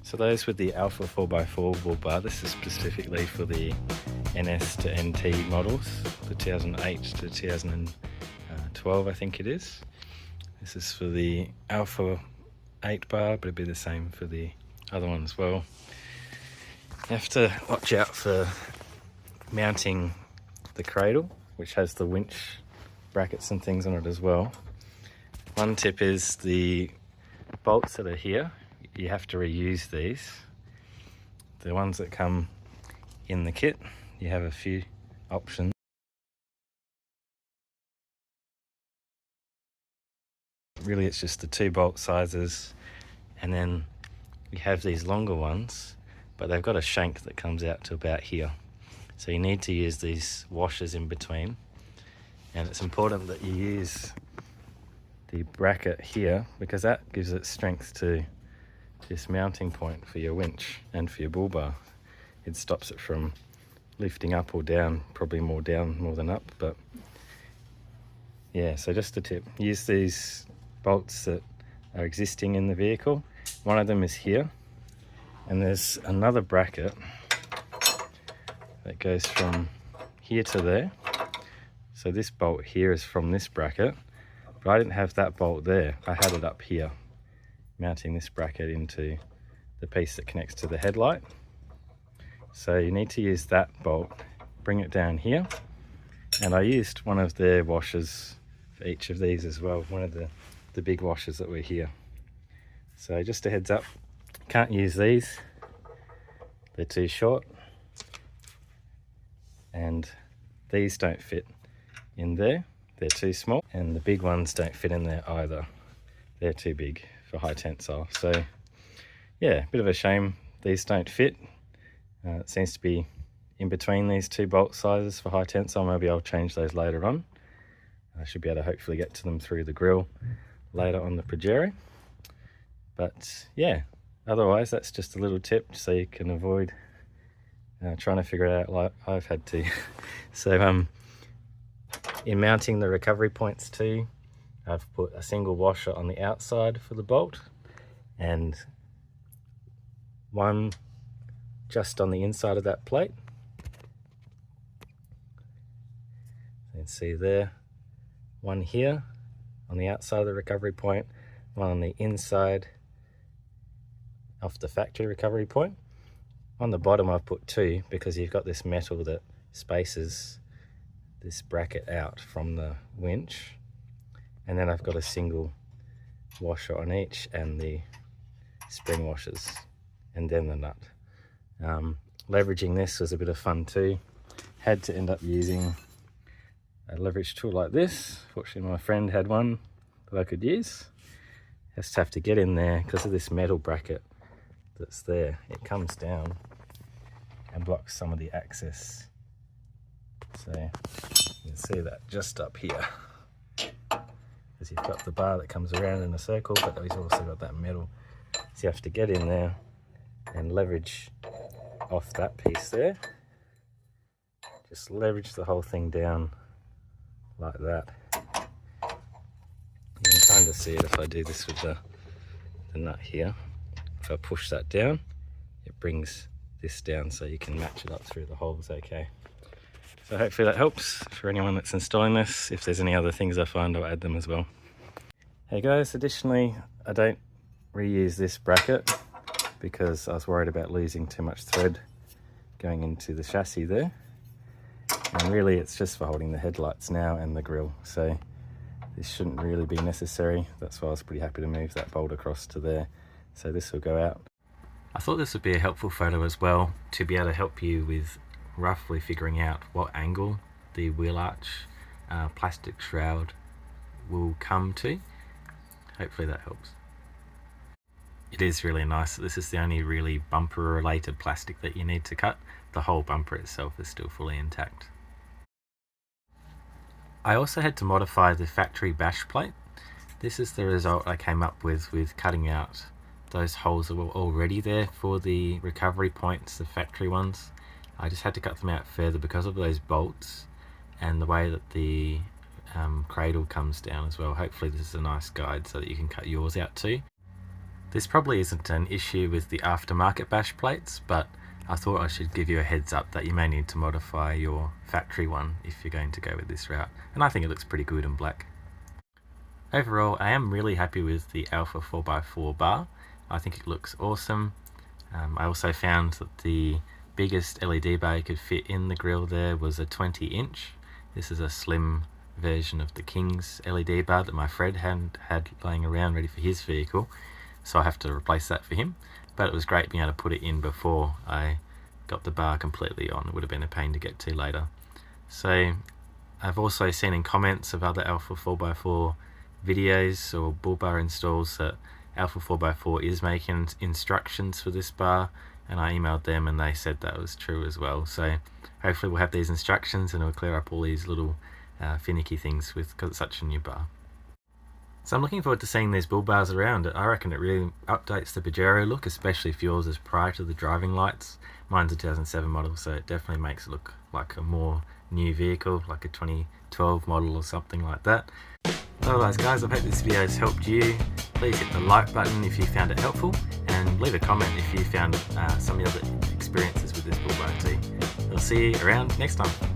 So those with the Alpha 4x4 bull bar, this is specifically for the NS to NT models, the 2008 to 2012 I think it is. This is for the Alpha 8 bar, but it'd be the same for the other one as well. You have to watch out for mounting the cradle, which has the winch brackets and things on it as well. One tip is the bolts that are here, you have to reuse these. The ones that come in the kit, you have a few options. Really it's just the 2 bolt sizes, and then we have these longer ones, but they've got a shank that comes out to about here. So you need to use these washers in between, and it's important that you use the bracket here because that gives it strength to this mounting point for your winch and for your bull bar. It stops it from lifting up or down, probably more down more than up, but yeah, so just a tip, use these bolts that are existing in the vehicle. One of them is here, and there's another bracket that goes from here to there. So this bolt here is from this bracket, but I didn't have that bolt there, I had it up here, mounting this bracket into the piece that connects to the headlight. So you need to use that bolt, bring it down here, and I used one of their washers for each of these as well, one of the big washers that were here. So just a heads up, can't use these, they're too short, and these don't fit in there, they're too small, and the big ones don't fit in there either, they're too big for high tensile. So yeah, a bit of a shame these don't fit. It seems to be in between these 2 bolt sizes for high tensile. Maybe I'll change those later on. I should be able to hopefully get to them through the grill later on the Pajero. But yeah, otherwise that's just a little tip so you can avoid trying to figure it out like I've had to. So in mounting the recovery points too, I've put a single washer on the outside for the bolt and one just on the inside of that plate. You can see there, one here on the outside of the recovery point, one on the inside of the factory recovery point. On the bottom I've put 2 because you've got this metal that spaces this bracket out from the winch, and then I've got a single washer on each and the spring washers and then the nut. Leveraging this was a bit of fun too. Had to end up using a leverage tool like this. Fortunately my friend had one that I could use. Just have to get in there because of this metal bracket that's there. It comes down and blocks some of the access. So you can see that just up here, because you've got the bar that comes around in a circle, but we've also got that metal. So you have to get in there and leverage off that piece there. Just leverage the whole thing down like that. You can kind of see it if I do this with the nut here. If I push that down, it brings this down so you can match it up through the holes okay. So hopefully that helps for anyone that's installing this. If there's any other things I find, I'll add them as well. Hey guys, additionally, I don't reuse this bracket because I was worried about losing too much thread going into the chassis there. And really it's just for holding the headlights now and the grille. So this shouldn't really be necessary. That's why I was pretty happy to move that bolt across to there. So this will go out. I thought this would be a helpful photo as well to be able to help you with roughly figuring out what angle the wheel arch plastic shroud will come to. Hopefully that helps. It is really nice that this is the only really bumper related plastic that you need to cut. The whole bumper itself is still fully intact. I also had to modify the factory bash plate. This is the result I came up with cutting out those holes that were already there for the recovery points, the factory ones. I just had to cut them out further because of those bolts and the way that the cradle comes down as well. Hopefully this is a nice guide so that you can cut yours out too. This probably isn't an issue with the aftermarket bash plates, but I thought I should give you a heads up that you may need to modify your factory one if you're going to go with this route, and I think it looks pretty good in black. Overall, I am really happy with the Alpha 4x4 bar. I think it looks awesome. I also found that the biggest LED bar you could fit in the grille there was a 20-inch. This is a slim version of the King's LED bar that my friend had laying around ready for his vehicle, so I have to replace that for him. But it was great being able to put it in before I got the bar completely on. It would have been a pain to get to later. So I've also seen in comments of other Alpha 4x4 videos or bull bar installs that Alpha 4x4 is making instructions for this bar, and I emailed them and they said that was true as well. So hopefully we'll have these instructions and it'll clear up all these little finicky things because it's such a new bar. So I'm looking forward to seeing these bull bars around. I reckon it really updates the Pajero look, especially if yours is prior to the driving lights. Mine's a 2007 model, so it definitely makes it look like a more new vehicle, like a 2012 model or something like that. Otherwise guys, I hope this video has helped you. Please hit the like button if you found it helpful, and leave a comment if you found some of the other experiences with this bull bar too. I'll see you around next time.